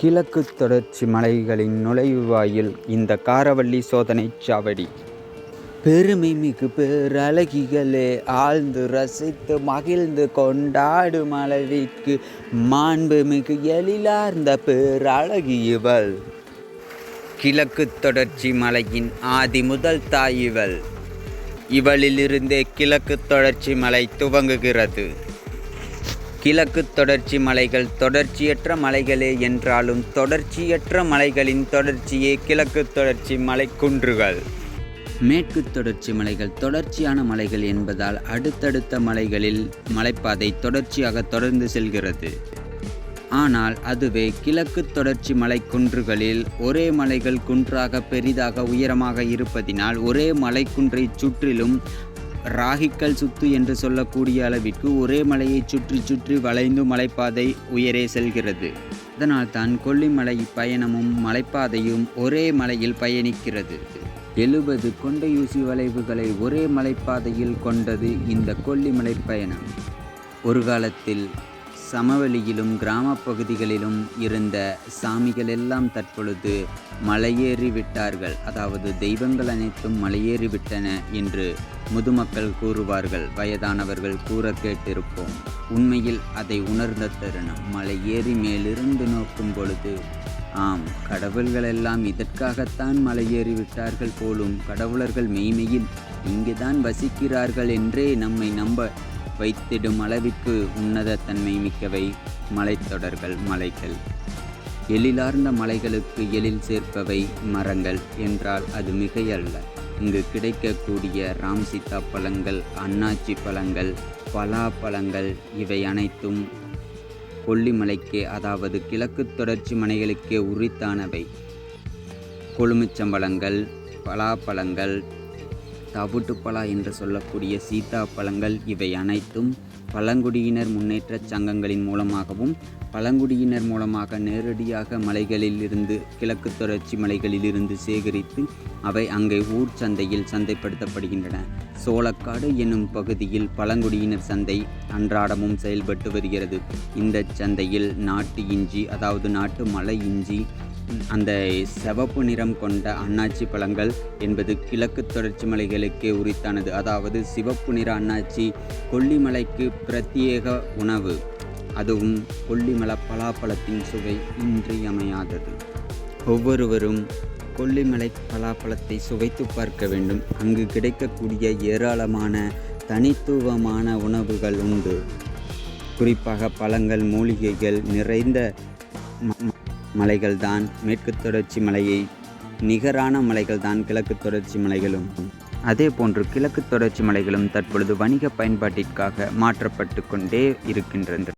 கிழக்கு தொடர்ச்சி மலைகளின் நுழைவாயில் இந்த காரவள்ளி சோதனைச் சாவடி. பெருமைமிகு பேரழகிகளே, ஆழ்ந்து ரசித்து மகிழ்ந்து கொண்டாடும் அளவிற்கு மாண்புமிகு எழிலார்ந்த பேரழகி இவள். கிழக்கு தொடர்ச்சி மலையின் ஆதி முதல் தாய் இவள். இவளிலிருந்தே கிழக்கு தொடர்ச்சி மலை துவங்குகிறது. கிழக்கு தொடர்ச்சி மலைகள் தொடர்ச்சியற்ற மலைகளே என்றாலும் தொடர்ச்சியற்ற மலைகளின் தொடர்ச்சியே கிழக்கு தொடர்ச்சி மலை குன்றுகள். மேற்கு தொடர்ச்சி மலைகள் தொடர்ச்சியான மலைகள் என்பதால் அடுத்தடுத்த மலைகளில் மலைப்பாதை தொடர்ச்சியாக தொடர்ந்து செல்கிறது. ஆனால் அதுவே கிழக்கு தொடர்ச்சி மலை குன்றுகளில் ஒரே மலைகள் குன்றாக பெரிதாக உயரமாக இருப்பதினால் ஒரே மலைக்குன்றை சுற்றிலும் ராகிக்கல் சுத்து என்று சொல்லக்கூடிய அளவிற்கு ஒரே மலையை சுற்றி சுற்றி வளைந்து மலைப்பாதை உயரே செல்கிறது. அதனால் தான் கொல்லிமலை பயணமும் மலைப்பாதையும் ஒரே மலையில் பயணிக்கிறது. 70 கொண்டையூசி வளைவுகளை ஒரே மலைப்பாதையில் கொண்டது இந்த கொல்லிமலை பயணம். ஒரு காலத்தில் சமவெளியிலும் கிராம பகுதிகளிலும் இருந்த சாமிகள் எல்லாம் தற்பொழுது மலையேறி விட்டார்கள். அதாவது தெய்வங்கள் அனைத்தும் மலையேறிவிட்டன என்று முதுமக்கள் கூறுவார்கள். வயதானவர்கள் கூற கேட்டிருப்போம். உண்மையில் அதை உணர்ந்த தருணம் மலையேறி மேலிருந்து நோக்கும் பொழுது, ஆம், கடவுள்கள் எல்லாம் இதற்காகத்தான் மலையேறிவிட்டார்கள் போலும். கடவுளர்கள் மெய்மையில் இங்குதான் வசிக்கிறார்கள் என்றே நம்மை நம்ப வைத்திடும் அளவிற்கு உன்னத தன்மை மிக்கவை மலைத்தொடர்கள். மலைகள் எழிலார்ந்த மலைகளுக்கு எழில் சேர்ப்பவை மரங்கள் என்றால் அது மிகையல்ல. இங்கு கிடைக்கக்கூடிய ராம்சீதா பழங்கள், அன்னாச்சி பழங்கள், பலாப்பழங்கள் இவை அனைத்தும் கொல்லிமலைக்கே, அதாவது கிழக்கு தொடர்ச்சி மலைகளுக்கே உரித்தானவை. கொழுமிச்சம்பழங்கள், பலாப்பழங்கள், தவிட்டுப்பழா என்று சொல்லக்கூடிய சீத்தாப்பழங்கள் இவை அனைத்தும் பழங்குடியினர் முன்னேற்ற சங்கங்களின் மூலமாகவும் பழங்குடியினர் மூலமாக நேரடியாக மலைகளில் இருந்து கிழக்கு தொடர்ச்சி மலைகளிலிருந்து சேகரித்து அவை அங்கே ஊர் சந்தையில் சந்தைப்படுத்தப்படுகின்றன. சோளக்காடு என்னும் பகுதியில் பழங்குடியினர் சந்தை அன்றாடமும் செயல்பட்டு வருகிறது. இந்த சந்தையில் நாட்டு இஞ்சி, அதாவது நாட்டு மலை இஞ்சி, அந்த சிவப்பு நிறம் கொண்ட அன்னாச்சி பழங்கள் என்பது கிழக்கு தொடர்ச்சி மலைகளுக்கே உரித்தானது. அதாவது சிவப்பு நிற அன்னாச்சி கொல்லிமலைக்கு பிரத்யேக உணவு. அதுவும் கொல்லிமலை பலாப்பழத்தின் சுவை இன்றியமையாதது. ஒவ்வொருவரும் கொல்லிமலை பலாப்பழத்தை சுவைத்து பார்க்க வேண்டும். அங்கு கிடைக்கக்கூடிய ஏராளமான தனித்துவமான உணவுகள் உண்டு. குறிப்பாக பழங்கள், மூலிகைகள் நிறைந்த மலைகள்தான் மேற்கு தொடர்ச்சி மலையை நிகரான மலைகள்தான் கிழக்கு தொடர்ச்சி மலைகளும். அதே போன்று கிழக்கு தொடர்ச்சி மலைகளும் தற்பொழுது வணிக பயன்பாட்டிற்காக மாற்றப்பட்டு கொண்டே இருக்கின்றன.